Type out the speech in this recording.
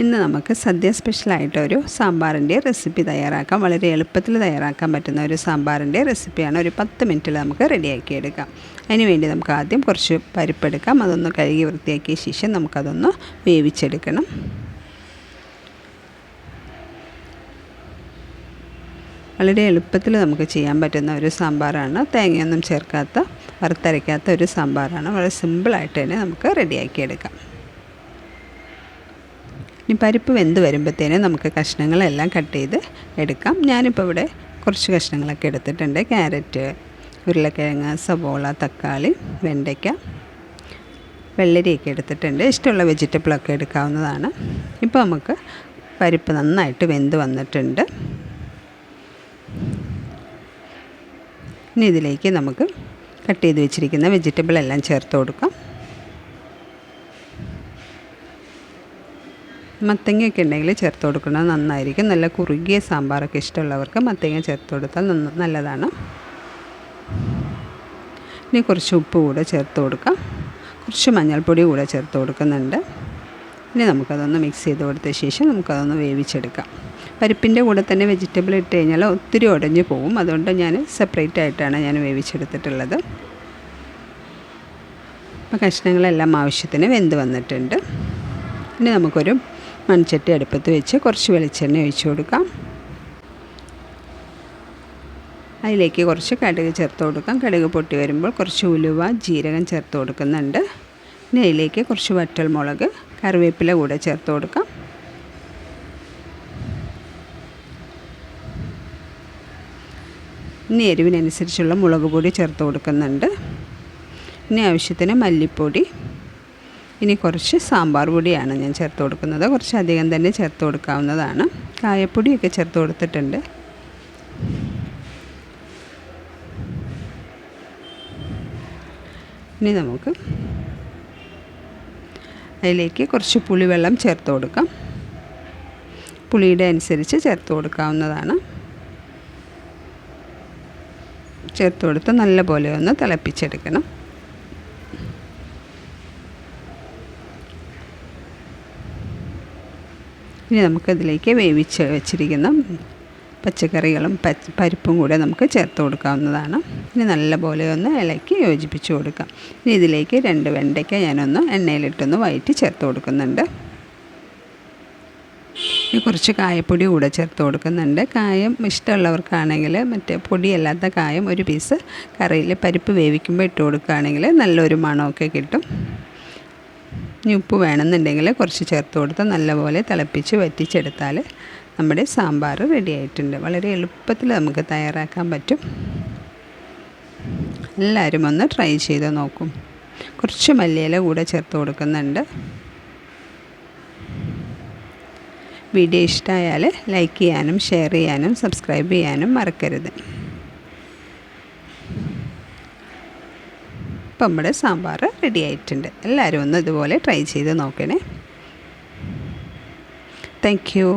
ഇന്ന് നമുക്ക് സദ്യ സ്പെഷ്യലായിട്ടൊരു സാമ്പാറിൻ്റെ റെസിപ്പി തയ്യാറാക്കാം. വളരെ എളുപ്പത്തിൽ തയ്യാറാക്കാൻ പറ്റുന്ന ഒരു സാമ്പാറിൻ്റെ റെസിപ്പിയാണ്. ഒരു 10 മിനിറ്റിൽ നമുക്ക് റെഡിയാക്കി എടുക്കാം. അതിന് വേണ്ടി നമുക്ക് ആദ്യം കുറച്ച് പരിപ്പെടുക്കാം. അതൊന്ന് കഴുകി വൃത്തിയാക്കിയ ശേഷം നമുക്കതൊന്ന് വേവിച്ചെടുക്കണം. വളരെ എളുപ്പത്തിൽ നമുക്ക് ചെയ്യാൻ പറ്റുന്ന ഒരു സാമ്പാറാണ്. തേങ്ങയൊന്നും ചേർക്കാത്ത, വറുത്തരയ്ക്കാത്ത ഒരു സാമ്പാറാണ്. വളരെ സിമ്പിളായിട്ട് തന്നെ നമുക്ക് റെഡിയാക്കിയെടുക്കാം. ഇനി പരിപ്പ് വെന്ത് വരുമ്പോഴത്തേനും നമുക്ക് കഷ്ണങ്ങളെല്ലാം കട്ട് ചെയ്ത് എടുക്കാം. ഞാനിപ്പോൾ ഇവിടെ കുറച്ച് കഷ്ണങ്ങളൊക്കെ എടുത്തിട്ടുണ്ട്. ക്യാരറ്റ്, ഉരുളക്കിഴങ്ങ്, സവോള, തക്കാളി, വെണ്ടയ്ക്ക, വെള്ളരിയൊക്കെ എടുത്തിട്ടുണ്ട്. ഇഷ്ടമുള്ള വെജിറ്റബിളൊക്കെ എടുക്കാവുന്നതാണ്. ഇപ്പോൾ നമുക്ക് പരിപ്പ് നന്നായിട്ട് വെന്ത് വന്നിട്ടുണ്ട്. ഇനി ഇതിലേക്ക് നമുക്ക് കട്ട് ചെയ്ത് വെച്ചിരിക്കുന്ന വെജിറ്റബിളെല്ലാം ചേർത്ത് കൊടുക്കാം. മത്തങ്ങയൊക്കെ ഉണ്ടെങ്കിൽ ചേർത്ത് കൊടുക്കുന്നത് നന്നായിരിക്കും. നല്ല കുറുകിയ സാമ്പാറൊക്കെ ഇഷ്ടമുള്ളവർക്ക് മത്തങ്ങ ചേർത്ത് കൊടുത്താൽ നല്ലതാണ്. ഇനി കുറച്ച് ഉപ്പ് കൂടെ ചേർത്ത് കൊടുക്കാം. കുറച്ച് മഞ്ഞൾപ്പൊടി കൂടെ ചേർത്ത് കൊടുക്കുന്നുണ്ട്. ഇനി നമുക്കതൊന്ന് മിക്സ് ചെയ്ത് കൊടുത്ത ശേഷം നമുക്കതൊന്ന് വേവിച്ചെടുക്കാം. പരിപ്പിൻ്റെ കൂടെ തന്നെ വെജിറ്റബിൾ ഇട്ട് കഴിഞ്ഞാൽ ഒത്തിരി ഉടഞ്ഞു പോകും. അതുകൊണ്ട് ഞാൻ സെപ്പറേറ്റ് ആയിട്ടാണ് ഞാൻ വേവിച്ചെടുത്തിട്ടുള്ളത്. അപ്പോൾ കഷ്ണങ്ങളെല്ലാം ആവശ്യത്തിന് വെന്ത് വന്നിട്ടുണ്ട്. ഇനി നമുക്കൊരു മൺചട്ടി അടുപ്പത്ത് വെച്ച് കുറച്ച് വെളിച്ചെണ്ണ ഒഴിച്ച് കൊടുക്കാം. അതിലേക്ക് കുറച്ച് കടുക് ചേർത്ത് കൊടുക്കാം. കടുക് പൊട്ടി വരുമ്പോൾ കുറച്ച് ഉലുവ, ജീരകം ചേർത്ത് കൊടുക്കുന്നുണ്ട്. ഇനി അതിലേക്ക് കുറച്ച് വറ്റൽമുളക്, കറിവേപ്പില കൂടെ ചേർത്ത് കൊടുക്കാം. ഇനി എരിവിനനുസരിച്ചുള്ള മുളക് പൊടി ചേർത്ത് കൊടുക്കുന്നുണ്ട്. ഇനി ആവശ്യത്തിന് മല്ലിപ്പൊടി, ഇനി കുറച്ച് സാമ്പാർ പൊടിയാണ് ഞാൻ ചേർത്ത് കൊടുക്കുന്നത്. കുറച്ച് അധികം തന്നെ ചേർത്ത് കൊടുക്കാവുന്നതാണ്. കായപ്പൊടിയൊക്കെ ചേർത്ത് കൊടുത്തിട്ടുണ്ട്. ഇനി നമുക്ക് അതിലേക്ക് കുറച്ച് പുളിവെള്ളം ചേർത്ത് കൊടുക്കാം. പുളിയുടെ അനുസരിച്ച് ചേർത്ത് കൊടുക്കാവുന്നതാണ്. ചേർത്ത് കൊടുത്ത് നല്ലപോലെ ഒന്ന് തിളപ്പിച്ചെടുക്കണം. ഇനി നമുക്കതിലേക്ക് വേവിച്ച് വെച്ചിരിക്കുന്ന പച്ചക്കറികളും പരിപ്പും കൂടെ നമുക്ക് ചേർത്ത് കൊടുക്കാവുന്നതാണ്. ഇനി നല്ലപോലെ ഒന്ന് ഇളക്കി യോജിപ്പിച്ച് കൊടുക്കാം. ഇനി ഇതിലേക്ക് 2 വെണ്ടയ്ക്ക ഞാനൊന്ന് എണ്ണയിലിട്ടൊന്ന് വഴറ്റി ചേർത്ത് കൊടുക്കുന്നുണ്ട്. ഇനി കുറച്ച് കായപ്പൊടി കൂടെ ചേർത്ത് കൊടുക്കുന്നുണ്ട്. കായം ഇഷ്ടമുള്ളവർക്കാണെങ്കിൽ മറ്റേ പൊടിയല്ലാത്ത കായം ഒരു പീസ് കറിയിൽ പരിപ്പ് വേവിക്കുമ്പോൾ ഇട്ട് കൊടുക്കുകയാണെങ്കിൽ നല്ലൊരു മണമൊക്കെ കിട്ടും. ഇനി ഉപ്പ് വേണമെന്നുണ്ടെങ്കിൽ കുറച്ച് ചേർത്ത് കൊടുത്ത് നല്ലപോലെ തിളപ്പിച്ച് വറ്റിച്ചെടുത്താൽ നമ്മുടെ സാമ്പാർ റെഡി ആയിട്ടുണ്ട്. വളരെ എളുപ്പത്തിൽ നമുക്ക് തയ്യാറാക്കാൻ പറ്റും. എല്ലാവരും ഒന്ന് ട്രൈ ചെയ്ത് നോക്കും. കുറച്ച് മല്ലിയില കൂടെ ചേർത്ത് കൊടുക്കുന്നുണ്ട്. വീഡിയോ ഇഷ്ടമായാൽ ലൈക്ക് ചെയ്യാനും ഷെയർ ചെയ്യാനും സബ്സ്ക്രൈബ് ചെയ്യാനും മറക്കരുത്. ഇപ്പം നമ്മുടെ സാമ്പാർ റെഡി ആയിട്ടുണ്ട്. എല്ലാവരും ഒന്ന് ഇതുപോലെ ട്രൈ ചെയ്ത് നോക്കണേ. Thank you.